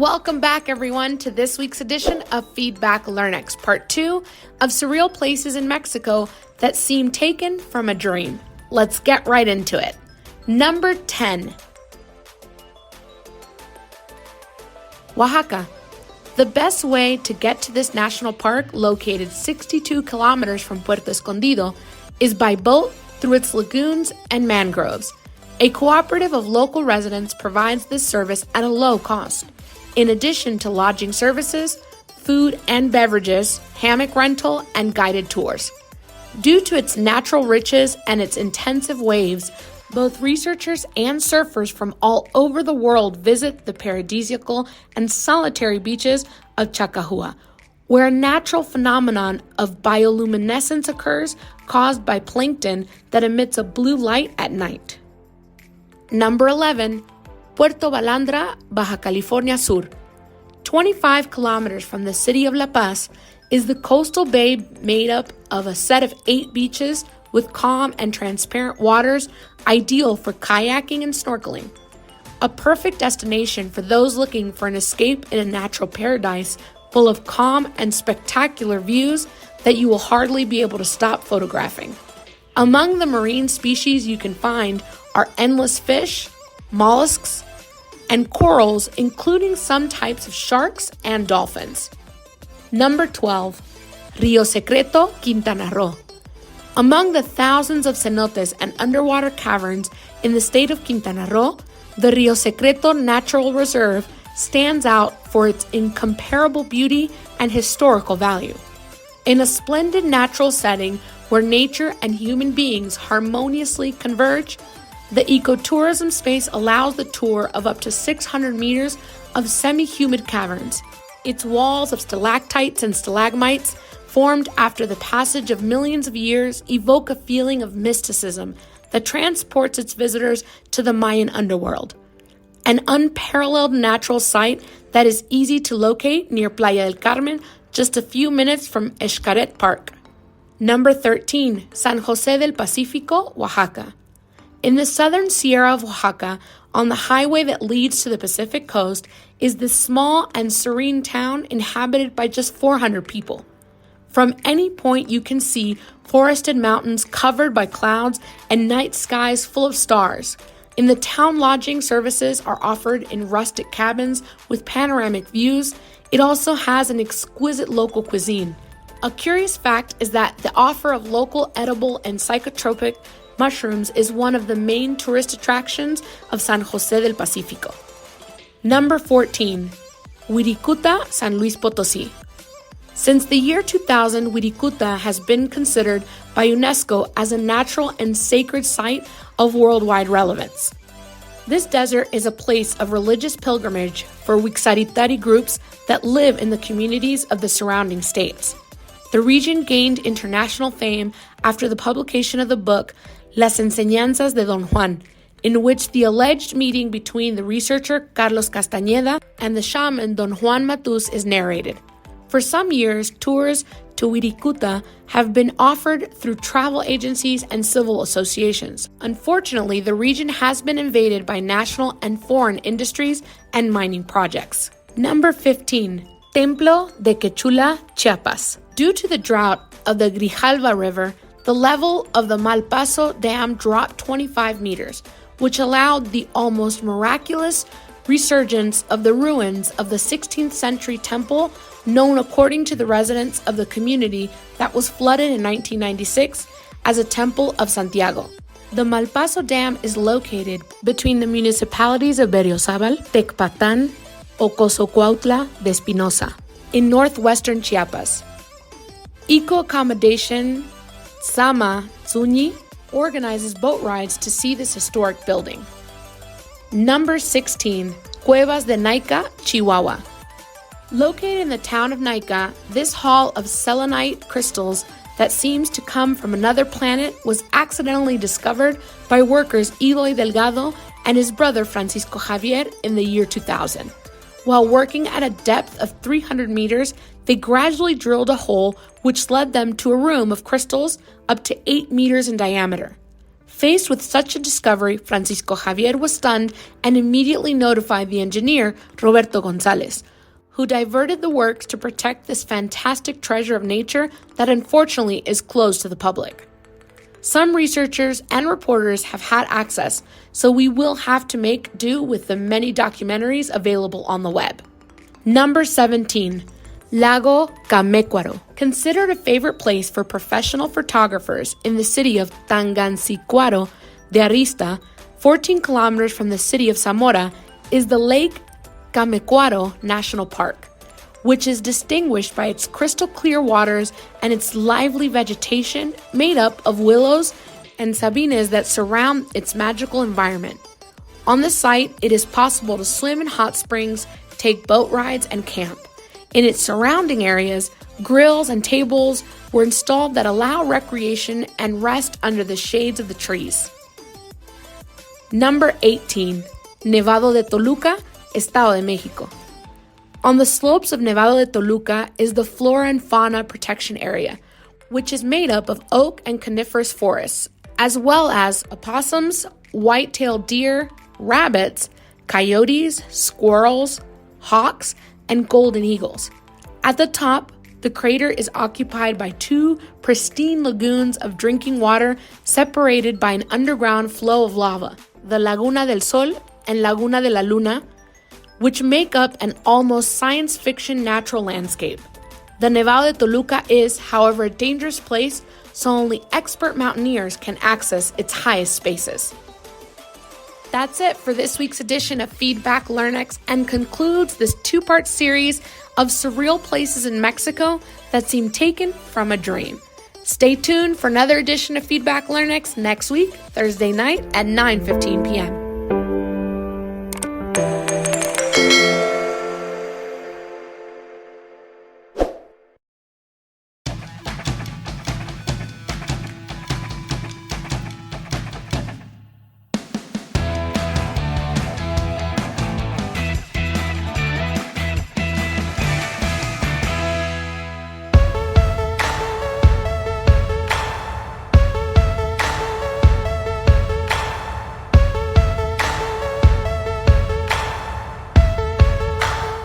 Welcome back, everyone, to this week's edition of Feedback Learnex, Part 2 of Surreal Places in Mexico that seem taken from a dream. Let's get right into it. Number 10. Oaxaca. The best way to get to this national park, located 62 kilometers from Puerto Escondido, is by boat through its lagoons and mangroves. A cooperative of local residents provides this service at a low cost. In addition to lodging services, food and beverages, hammock rental, and guided tours. Due to its natural riches and its intensive waves, both researchers and surfers from all over the world visit the paradisiacal and solitary beaches of Chacahua, where a natural phenomenon of bioluminescence occurs caused by plankton that emits a blue light at night. Number 11. Puerto Vallarta, Baja California Sur. 25 kilometers from the city of La Paz is the coastal bay made up of a set of 8 beaches with calm and transparent waters, ideal for kayaking and snorkeling. A perfect destination for those looking for an escape in a natural paradise full of calm and spectacular views that you will hardly be able to stop photographing. Among the marine species you can find are endless fish, mollusks, and corals, including some types of sharks and dolphins. Number 12. Rio Secreto, Quintana Roo. Among the thousands of cenotes and underwater caverns in the state of Quintana Roo, the Rio Secreto Natural Reserve stands out for its incomparable beauty and historical value. In a splendid natural setting where nature and human beings harmoniously converge, the ecotourism space allows the tour of up to 600 meters of semi-humid caverns. Its walls of stalactites and stalagmites, formed after the passage of millions of years, evoke a feeling of mysticism that transports its visitors to the Mayan underworld. An unparalleled natural site that is easy to locate near Playa del Carmen, just a few minutes from Xcaret Park. Number 13. San Jose del Pacifico, Oaxaca. In the southern Sierra of Oaxaca, on the highway that leads to the Pacific coast, is this small and serene town inhabited by just 400 people. From any point you can see forested mountains covered by clouds and night skies full of stars. In the town, lodging services are offered in rustic cabins with panoramic views. It also has an exquisite local cuisine. A curious fact is that the offer of local edible and psychotropic mushrooms is one of the main tourist attractions of San Jose del Pacifico. Number 14. Wirikuta, San Luis Potosí. Since the year 2000, Wirikuta has been considered by UNESCO as a natural and sacred site of worldwide relevance. This desert is a place of religious pilgrimage for Wixaritari groups that live in the communities of the surrounding states. The region gained international fame after the publication of the book Las Enseñanzas de Don Juan, in which the alleged meeting between the researcher Carlos Castañeda and the shaman Don Juan Matus is narrated. For some years, tours to Wirikuta have been offered through travel agencies and civil associations. Unfortunately, the region has been invaded by national and foreign industries and mining projects. Number 15. Templo de Que Chapas. Due to the drought of the Grijalva River, the level of the Malpaso Dam dropped 25 meters, which allowed the almost miraculous resurgence of the ruins of the 16th century temple, known according to the residents of the community that was flooded in 1996 as a Temple of Santiago. The Malpaso Dam is located between the municipalities of Berriozábal, Tecpatán, Ocosocuautla de Espinosa, in northwestern Chiapas. Eco-accommodation Sama Zuni organizes boat rides to see this historic building. Number 16. Cuevas de Nica, Chihuahua. Located in the town of Nica, this haul of selenite crystals that seems to come from another planet was accidentally discovered by workers Eloy Delgado and his brother Francisco Javier in the year 2000. While working at a depth of 300 meters, they gradually drilled a hole which led them to a room of crystals up to 8 meters in diameter. Faced with such a discovery, Francisco Javier was stunned and immediately notified the engineer, Roberto Gonzalez, who diverted the works to protect this fantastic treasure of nature that unfortunately is closed to the public. Some researchers and reporters have had access, so we will have to make do with the many documentaries available on the web. Number 17. Lago Gamecuado. Considered a favorite place for professional photographers in the city of Tangancicuaro de Arista, 14 kilometers from the city of Zamora, is the Lake Gamecuado National Park, which is distinguished by its crystal clear waters and its lively vegetation made up of willows and sabines that surround its magical environment. On the site, it is possible to swim in hot springs, take boat rides, and camp. In its surrounding areas, grills and tables were installed that allow recreation and rest under the shades of the trees. Number 18. Nevado de Toluca, Estado de Mexico. On the slopes of Nevado de Toluca is the Flora and Fauna Protection Area, which is made up of oak and coniferous forests, as well as opossums, white-tailed deer, rabbits, coyotes, squirrels, hawks, and golden eagles. At the top, the crater is occupied by two pristine lagoons of drinking water separated by an underground flow of lava, the Laguna del Sol and Laguna de la Luna, which make up an almost science fiction natural landscape. The Nevado de Toluca is, however, a dangerous place, so only expert mountaineers can access its highest spaces. That's it for this week's edition of Feedback Learnex and concludes this two-part series of surreal places in Mexico that seem taken from a dream. Stay tuned for another edition of Feedback Learnex next week, Thursday night at 9:15 p.m.